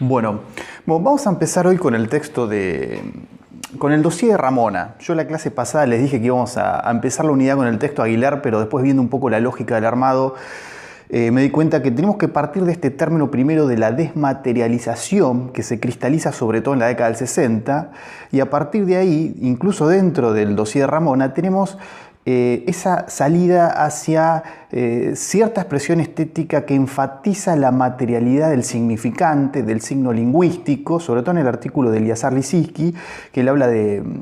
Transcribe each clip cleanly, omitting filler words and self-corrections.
Bueno, vamos a empezar hoy con el texto con el dossier de Ramona. Yo en la clase pasada les dije que íbamos a empezar la unidad con el texto Aguilar, pero después viendo un poco la lógica del armado, me di cuenta que tenemos que partir de este término primero de la desmaterialización, que se cristaliza sobre todo en la década del 60, y a partir de ahí, incluso dentro del dossier de Ramona, tenemos esa salida hacia cierta expresión estética que enfatiza la materialidad del significante, del signo lingüístico, sobre todo en el artículo de Eleazar Lisinski, que él habla del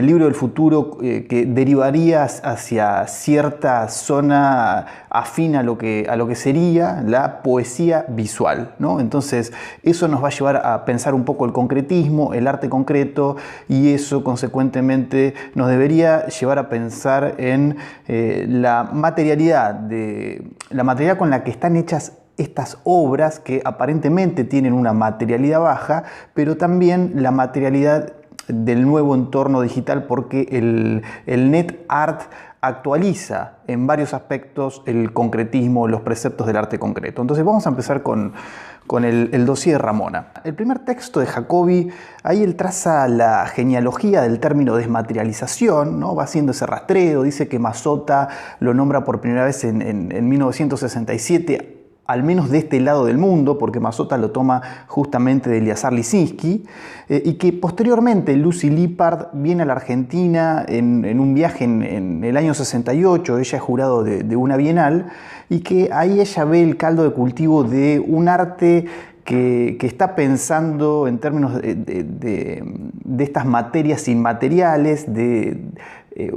libro del futuro que derivaría hacia cierta zona afín a lo que sería la poesía visual, ¿no? Entonces, eso nos va a llevar a pensar un poco el concretismo, el arte concreto, y eso, consecuentemente, nos debería llevar a pensar en la materialidad con la que están hechas estas obras que aparentemente tienen una materialidad baja, pero también la materialidad del nuevo entorno digital, porque el net art actualiza en varios aspectos el concretismo, los preceptos del arte concreto. Entonces vamos a empezar con el dossier de Ramona. El primer texto de Jacobi, ahí él traza la genealogía del término desmaterialización, ¿no? Va haciendo ese rastreo, dice que Mazzotta lo nombra por primera vez en 1967, al menos de este lado del mundo, porque Mazzotta lo toma justamente de Eleazar Lisinski, y que posteriormente Lucy Lippard viene a la Argentina en un viaje en el año 68, ella es jurado de una bienal, y que ahí ella ve el caldo de cultivo de un arte que está pensando en términos de estas materias inmateriales, de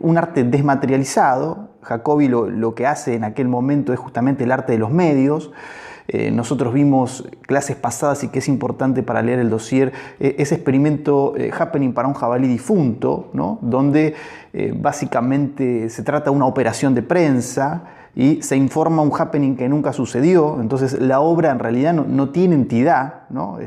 un arte desmaterializado. Jacobi lo que hace en aquel momento es justamente el arte de los medios. Nosotros vimos clases pasadas, y que es importante para leer el dossier, ese experimento Happening para un jabalí difunto, ¿no? Donde básicamente se trata de una operación de prensa y se informa un happening que nunca sucedió. Entonces la obra en realidad no tiene entidad, ¿no?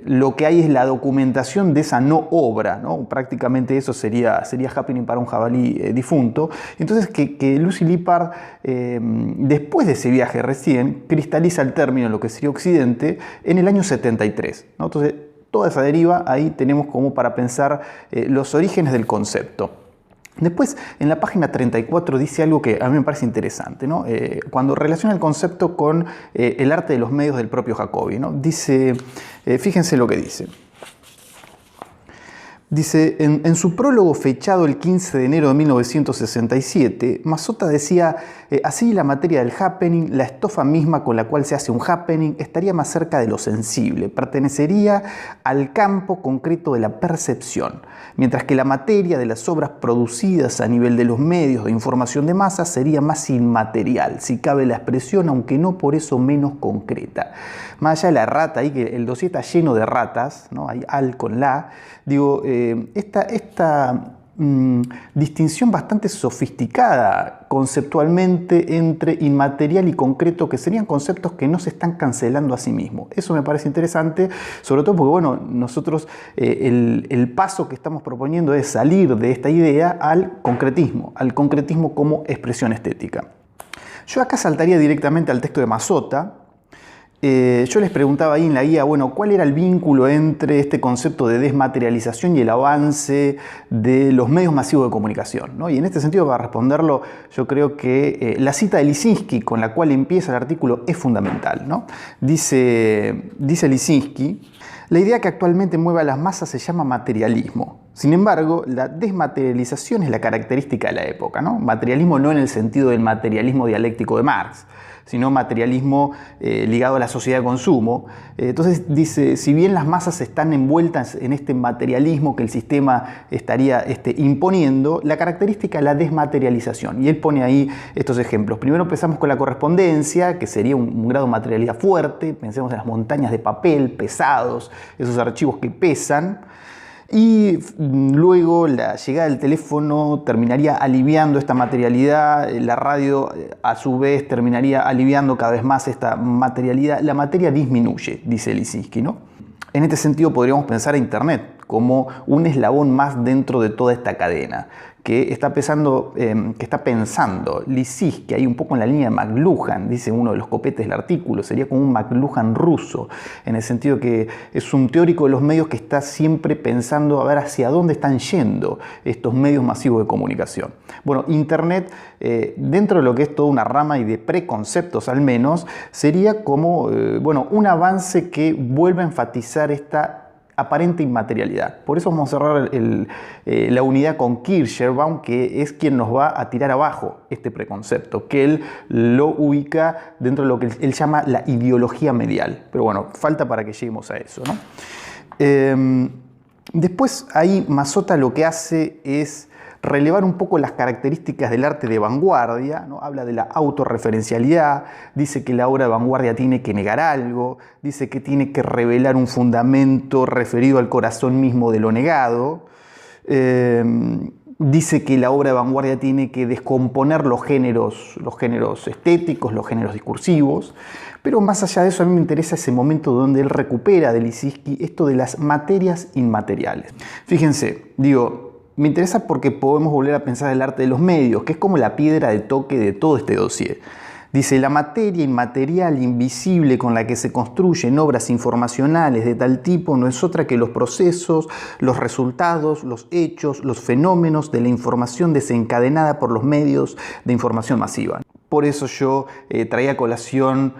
Lo que hay es la documentación de esa no obra, ¿no? Prácticamente eso sería Happening para un jabalí difunto. Entonces que Lucy Lippard, después de ese viaje recién, cristaliza el término en lo que sería Occidente en el año 73, ¿no? Entonces toda esa deriva ahí tenemos como para pensar los orígenes del concepto. Después, en la página 34 dice algo que a mí me parece interesante, ¿no? Cuando relaciona el concepto con el arte de los medios del propio Jacobi, ¿no? Dice, fíjense lo que dice. Dice, en su prólogo fechado el 15 de enero de 1967, Mazzotta decía, así la materia del happening, la estofa misma con la cual se hace un happening, estaría más cerca de lo sensible, pertenecería al campo concreto de la percepción, mientras que la materia de las obras producidas a nivel de los medios de información de masa sería más inmaterial, si cabe la expresión, aunque no por eso menos concreta. Más allá de la rata, ahí que el dossier está lleno de ratas, ¿no? Hay al con la, digo, esta distinción bastante sofisticada conceptualmente entre inmaterial y concreto, que serían conceptos que no se están cancelando a sí mismos. Eso me parece interesante, sobre todo porque, bueno, nosotros el paso que estamos proponiendo es salir de esta idea al concretismo como expresión estética. Yo acá saltaría directamente al texto de Mazzotta. Yo les preguntaba ahí en la guía, bueno, ¿cuál era el vínculo entre este concepto de desmaterialización y el avance de los medios masivos de comunicación, ¿no? Y en este sentido, para responderlo, yo creo que la cita de Lisinski, con la cual empieza el artículo, es fundamental, ¿no? Dice Lisinski, la idea que actualmente mueve a las masas se llama materialismo. Sin embargo, la desmaterialización es la característica de la época, ¿no? Materialismo no en el sentido del materialismo dialéctico de Marx, sino materialismo ligado a la sociedad de consumo. Entonces dice, si bien las masas están envueltas en este materialismo que el sistema estaría imponiendo, la característica es la desmaterialización. Y él pone ahí estos ejemplos. Primero empezamos con la correspondencia, que sería un grado de materialidad fuerte. Pensemos en las montañas de papel pesados, esos archivos que pesan. Y luego la llegada del teléfono terminaría aliviando esta materialidad, la radio a su vez terminaría aliviando cada vez más esta materialidad. La materia disminuye, dice Lisinski, ¿no? En este sentido podríamos pensar a Internet como un eslabón más dentro de toda esta cadena, que está pensando Lysis, que hay un poco en la línea de McLuhan, dice uno de los copetes del artículo, sería como un McLuhan ruso, en el sentido que es un teórico de los medios que está siempre pensando a ver hacia dónde están yendo estos medios masivos de comunicación. Bueno, Internet, dentro de lo que es toda una rama y de preconceptos al menos, sería como un avance que vuelve a enfatizar esta aparente inmaterialidad. Por eso vamos a cerrar la unidad con Kirschenbaum, que es quien nos va a tirar abajo este preconcepto, que él lo ubica dentro de lo que él llama la ideología medial. Pero bueno, falta para que lleguemos a eso, ¿no? Después ahí Mazzotta lo que hace es relevar un poco las características del arte de vanguardia, ¿no? Habla de la autorreferencialidad, dice que la obra de vanguardia tiene que negar algo, dice que tiene que revelar un fundamento referido al corazón mismo de lo negado, dice que la obra de vanguardia tiene que descomponer los géneros estéticos, los géneros discursivos, pero más allá de eso a mí me interesa ese momento donde él recupera de Lissitzky esto de las materias inmateriales. Fíjense, me interesa porque podemos volver a pensar el arte de los medios, que es como la piedra de toque de todo este dossier. Dice, la materia inmaterial, invisible, con la que se construyen obras informacionales de tal tipo, no es otra que los procesos, los resultados, los hechos, los fenómenos de la información desencadenada por los medios de información masiva. Por eso yo traía a colación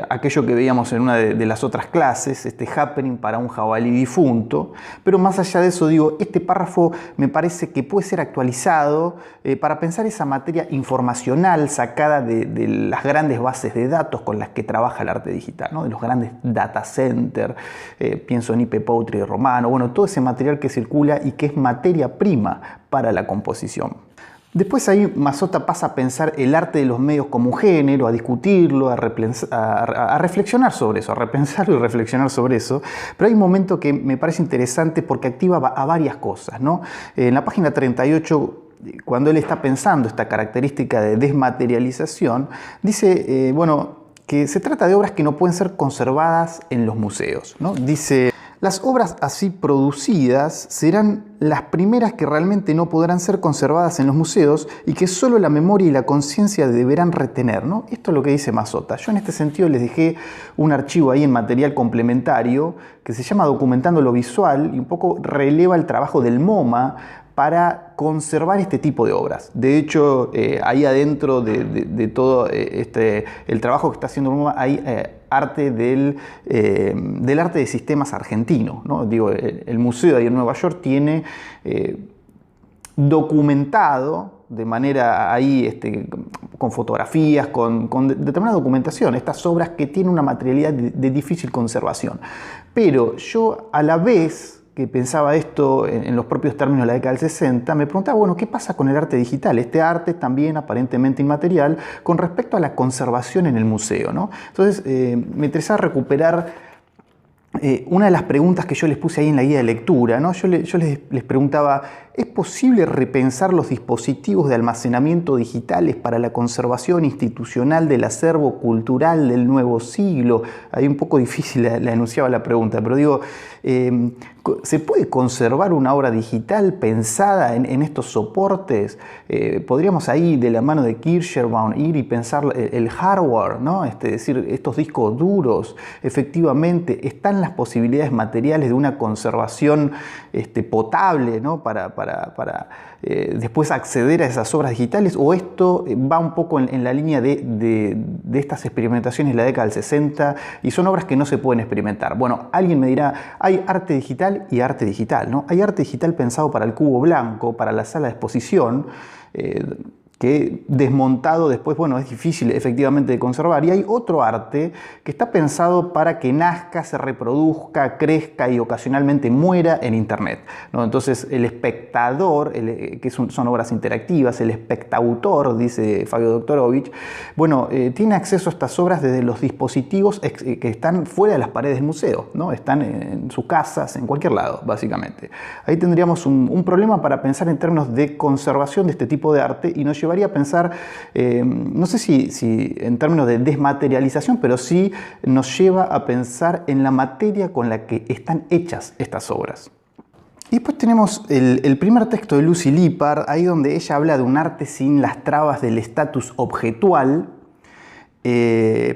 aquello que veíamos en una de las otras clases, este happening para un jabalí difunto. Pero más allá de eso, este párrafo me parece que puede ser actualizado para pensar esa materia informacional sacada de las grandes bases de datos con las que trabaja el arte digital, ¿no? De los grandes data centers, pienso en IP Poetry de Romano, bueno, todo ese material que circula y que es materia prima para la composición. Después ahí Mazzotta pasa a pensar el arte de los medios como un género, a discutirlo, a reflexionar sobre eso, a repensarlo y reflexionar sobre eso. Pero hay un momento que me parece interesante porque activa a varias cosas, ¿no? En la página 38, cuando él está pensando esta característica de desmaterialización, dice, que se trata de obras que no pueden ser conservadas en los museos, ¿no? Dice, las obras así producidas serán las primeras que realmente no podrán ser conservadas en los museos y que solo la memoria y la conciencia deberán retener, ¿no? Esto es lo que dice Mazzotta. Yo en este sentido les dejé un archivo ahí en material complementario que se llama Documentando lo Visual y un poco releva el trabajo del MoMA para conservar este tipo de obras. De hecho, ahí adentro de todo el trabajo que está haciendo el MoMA hay arte del arte de sistemas argentino, ¿no? El museo ahí en Nueva York tiene documentado de manera ahí con fotografías, con determinada documentación, estas obras que tienen una materialidad de difícil conservación. Pero yo a la vez que pensaba esto en los propios términos de la década del 60, me preguntaba, ¿qué pasa con el arte digital? Este arte también aparentemente inmaterial con respecto a la conservación en el museo, ¿no? Entonces me interesaba recuperar una de las preguntas que yo les puse ahí en la guía de lectura, ¿no? Yo les preguntaba, ¿es posible repensar los dispositivos de almacenamiento digitales para la conservación institucional del acervo cultural del nuevo siglo? Ahí un poco difícil la enunciaba la pregunta, pero ¿se puede conservar una obra digital pensada en estos soportes? Podríamos ahí, de la mano de Kirschenbaum, ir y pensar el hardware, ¿no? Es decir, estos discos duros, efectivamente, ¿están las posibilidades materiales de una conservación potable, ¿no? para después acceder a esas obras digitales? ¿O esto va un poco en la línea de estas experimentaciones de la década del 60 y son obras que no se pueden experimentar? Bueno, alguien me dirá, hay arte digital y arte digital, ¿no? Hay arte digital pensado para el cubo blanco, para la sala de exposición, que desmontado después, es difícil efectivamente de conservar. Y hay otro arte que está pensado para que nazca, se reproduzca, crezca y ocasionalmente muera en Internet, ¿no? Entonces el espectador, que son obras interactivas, el espectautor, dice Fabio Doktorovich, tiene acceso a estas obras desde los dispositivos que están fuera de las paredes del museo, ¿no? Están en sus casas, en cualquier lado, básicamente. Ahí tendríamos un problema para pensar en términos de conservación de este tipo de arte y nos llevaría a pensar, no sé si en términos de desmaterialización, pero sí nos lleva a pensar en la materia con la que están hechas estas obras. Y después tenemos el primer texto de Lucy Lippard, ahí donde ella habla de un arte sin las trabas del estatus objetual,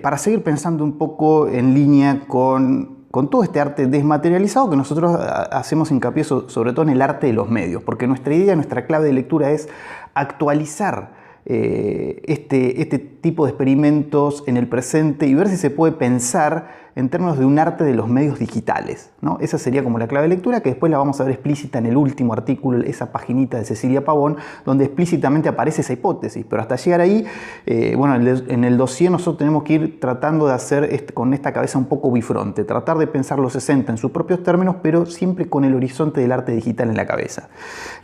para seguir pensando un poco en línea con todo este arte desmaterializado que nosotros hacemos hincapié sobre todo en el arte de los medios, porque nuestra idea, nuestra clave de lectura es actualizar este tipo de experimentos en el presente y ver si se puede pensar en términos de un arte de los medios digitales, ¿no? Esa sería como la clave de lectura, que después la vamos a ver explícita en el último artículo, esa paginita de Cecilia Pavón, donde explícitamente aparece esa hipótesis. Pero hasta llegar ahí, bueno, en el dossier nosotros tenemos que ir tratando de hacer con esta cabeza un poco bifronte, tratar de pensar los 60 en sus propios términos, pero siempre con el horizonte del arte digital en la cabeza.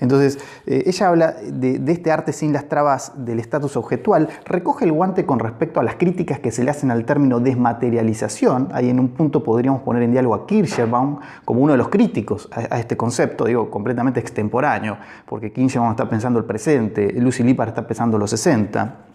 Entonces, ella habla de este arte sin las trabas del estatus objetual, recoge el guante con respecto a las críticas que se le hacen al término desmaterialización. Ahí en un punto podríamos poner en diálogo a Kirschenbaum como uno de los críticos a este concepto, digo, completamente extemporáneo, porque Kirschenbaum está pensando el presente, Lucy Lippard está pensando los 60.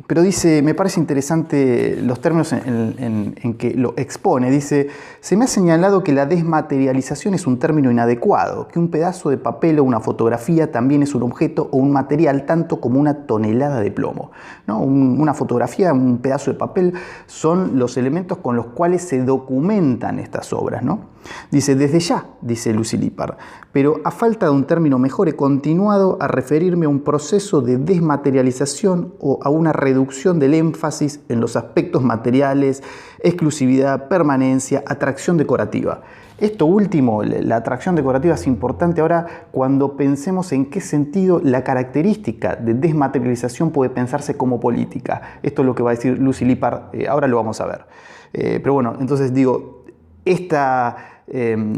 Pero dice, me parece interesante los términos en que lo expone. Dice, se me ha señalado que la desmaterialización es un término inadecuado, que un pedazo de papel o una fotografía también es un objeto o un material tanto como una tonelada de plomo, ¿no? Una fotografía, un pedazo de papel son los elementos con los cuales se documentan estas obras, ¿no? Dice, desde ya, dice Lucy Lippard, pero a falta de un término mejor he continuado a referirme a un proceso de desmaterialización o a una reducción del énfasis en los aspectos materiales, exclusividad, permanencia, atracción decorativa. Esto último, la atracción decorativa, es importante ahora cuando pensemos en qué sentido la característica de desmaterialización puede pensarse como política. Esto es lo que va a decir Lucy Lippard, ahora lo vamos a ver. Pero bueno, entonces digo, esta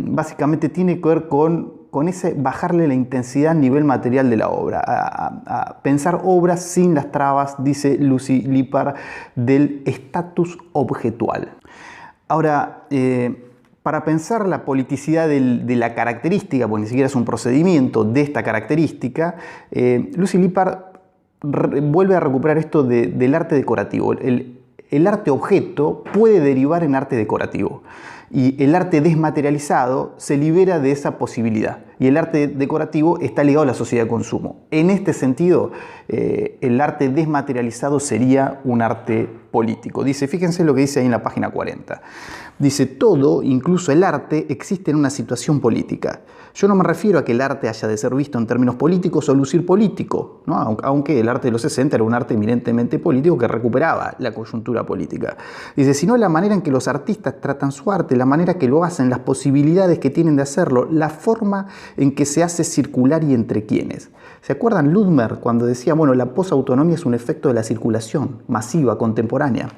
básicamente tiene que ver con ese bajarle la intensidad a nivel material de la obra, a pensar obras sin las trabas, dice Lucy Lippard, del estatus objetual. Ahora, para pensar la politicidad de la característica, porque ni siquiera es un procedimiento de esta característica, Lucy Lippard vuelve a recuperar esto del arte decorativo. El arte objeto puede derivar en arte decorativo. Y el arte desmaterializado se libera de esa posibilidad. Y el arte decorativo está ligado a la sociedad de consumo. En este sentido, el arte desmaterializado sería un arte político. Dice, fíjense lo que dice ahí en la página 40. Dice, todo, incluso el arte, existe en una situación política. Yo no me refiero a que el arte haya de ser visto en términos políticos o lucir político, ¿no? Aunque el arte de los 60 era un arte eminentemente político que recuperaba la coyuntura política. Dice, sino la manera en que los artistas tratan su arte, la manera que lo hacen, las posibilidades que tienen de hacerlo, la forma en que se hace circular y entre quienes. ¿Se acuerdan Ludmer cuando decía, bueno, la posautonomía es un efecto de la circulación masiva, contemporánea?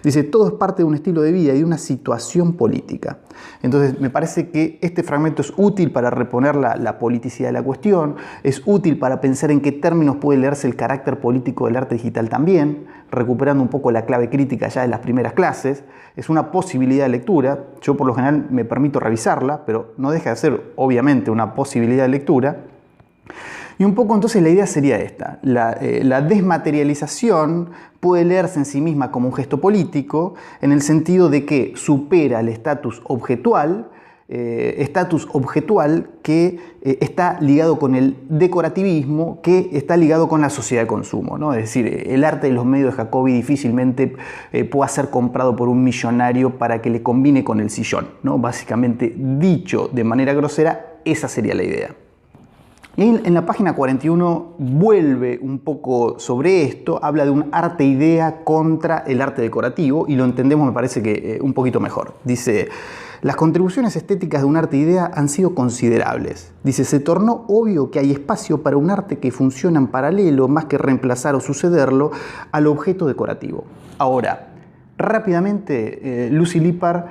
Dice, todo es parte de un estilo de vida y de una situación política. Entonces, me parece que este fragmento es útil para reponer la politicidad de la cuestión, es útil para pensar en qué términos puede leerse el carácter político del arte digital también, recuperando un poco la clave crítica ya de las primeras clases. Es una posibilidad de lectura, yo por lo general me permito revisarla, pero no deja de ser obviamente una posibilidad de lectura. Y un poco entonces la idea sería esta, la desmaterialización puede leerse en sí misma como un gesto político en el sentido de que supera el estatus objetual que está ligado con el decorativismo, que está ligado con la sociedad de consumo, ¿no? Es decir, el arte de los medios de Jacobi difícilmente pueda ser comprado por un millonario para que le combine con el sillón, ¿no? Básicamente, dicho de manera grosera, esa sería la idea. Y en la página 41 vuelve un poco sobre esto, habla de un arte-idea contra el arte decorativo y lo entendemos, me parece que un poquito mejor. Dice, las contribuciones estéticas de un arte-idea han sido considerables. Dice, se tornó obvio que hay espacio para un arte que funciona en paralelo más que reemplazar o sucederlo al objeto decorativo. Ahora, rápidamente, Lucy Lippard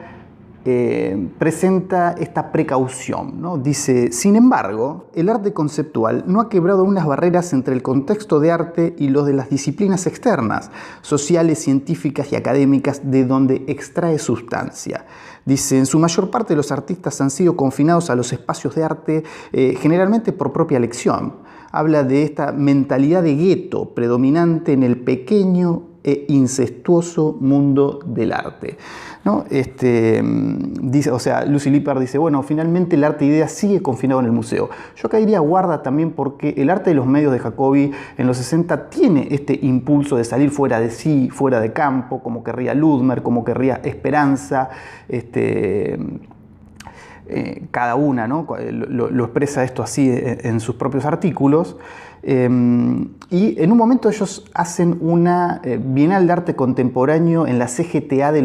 presenta esta precaución, ¿no? Dice, sin embargo, el arte conceptual no ha quebrado aún las barreras entre el contexto de arte y los de las disciplinas externas, sociales, científicas y académicas, de donde extrae sustancia. Dice, en su mayor parte los artistas han sido confinados a los espacios de arte, generalmente por propia elección. Habla de esta mentalidad de gueto predominante en el pequeño e incestuoso mundo del arte, ¿no? Dice, o sea, Lucy Lippard dice, bueno, finalmente el arte idea sigue confinado en el museo. Yo acá diría guarda también porque el arte de los medios de Jacobi en los 60 tiene este impulso de salir fuera de sí, fuera de campo, como querría Ludmer, como querría Esperanza, cada una, ¿no? lo expresa esto así en sus propios artículos. Y en un momento ellos hacen una Bienal de Arte Contemporáneo en la CGT de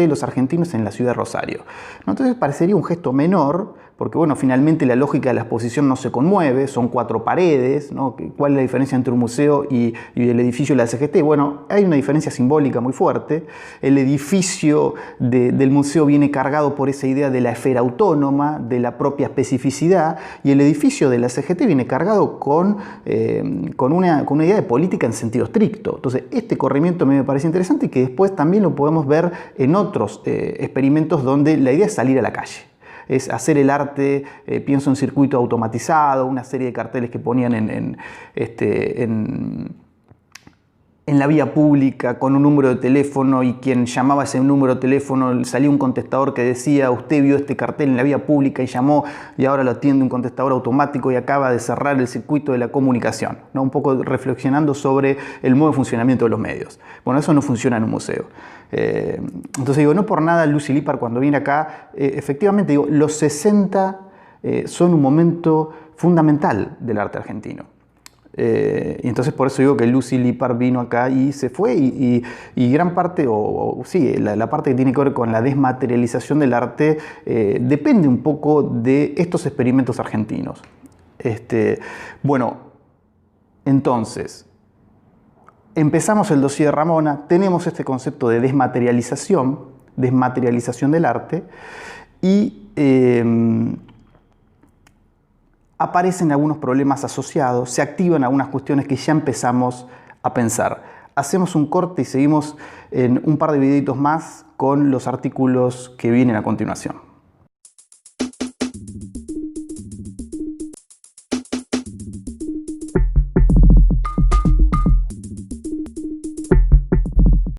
los argentinos en la ciudad de Rosario, ¿no? Entonces parecería un gesto menor, porque bueno, finalmente la lógica de la exposición no se conmueve, son 4 paredes, ¿no? ¿Cuál es la diferencia entre un museo y el edificio de la CGT? Bueno, hay una diferencia simbólica muy fuerte. El edificio del museo viene cargado por esa idea de la esfera autónoma, de la propia especificidad, y el edificio de la CGT viene cargado con una idea de política en sentido estricto. Entonces, este corrimiento me parece interesante y que después también lo podemos ver en otros experimentos donde la idea es salir a la calle. Es hacer el arte, pienso en circuito automatizado, una serie de carteles que ponían en la vía pública con un número de teléfono y quien llamaba a ese número de teléfono salía un contestador que decía usted vio este cartel en la vía pública y llamó y ahora lo atiende un contestador automático y acaba de cerrar el circuito de la comunicación, ¿no? Un poco reflexionando sobre el modo de funcionamiento de los medios. Bueno, eso no funciona en un museo. Entonces digo, no por nada Lucy Lippard cuando viene acá, efectivamente digo, los 60 son un momento fundamental del arte argentino. Y entonces por eso digo que Lucy Lippard vino acá y se fue y gran parte, sí, la parte que tiene que ver con la desmaterialización del arte depende un poco de estos experimentos argentinos. Bueno, entonces, empezamos el dossier de Ramona, tenemos este concepto de desmaterialización del arte y aparecen algunos problemas asociados, se activan algunas cuestiones que ya empezamos a pensar. Hacemos un corte y seguimos en un par de videitos más con los artículos que vienen a continuación.